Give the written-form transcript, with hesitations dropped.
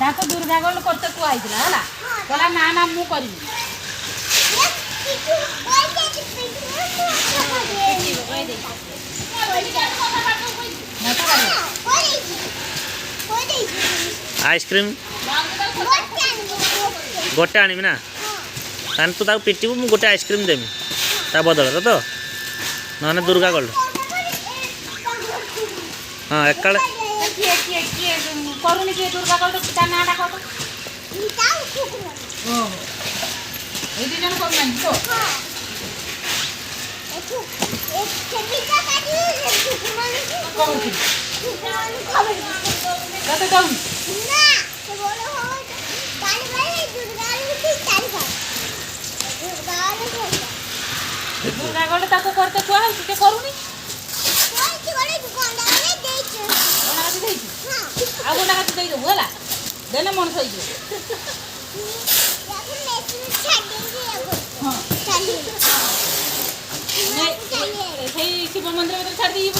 ତାକୁ ଦୁର୍ଗା ଗୋଲ୍ଡ କରତେ କୁହାଇଥିଲା ହେଲା କହିଲା ନା ନା ମୁଁ କରିବି आइसक्रीम गोटे आनबी ना तान तू ताको पिटिबू मु गोटे आइसक्रीम देमी ता बदल तो ना दुर्गा गोल्ड हाँ एकाल करूनी किए दुर्गा गोल्ड ता नाटा कह ए दी जन करूनी तो दुर्गा गोल्ड ताको करते कुआ के करूनी आ गोटा हाथ दे देबू होला देने मन सही शिव मंदिर में छाड़ दी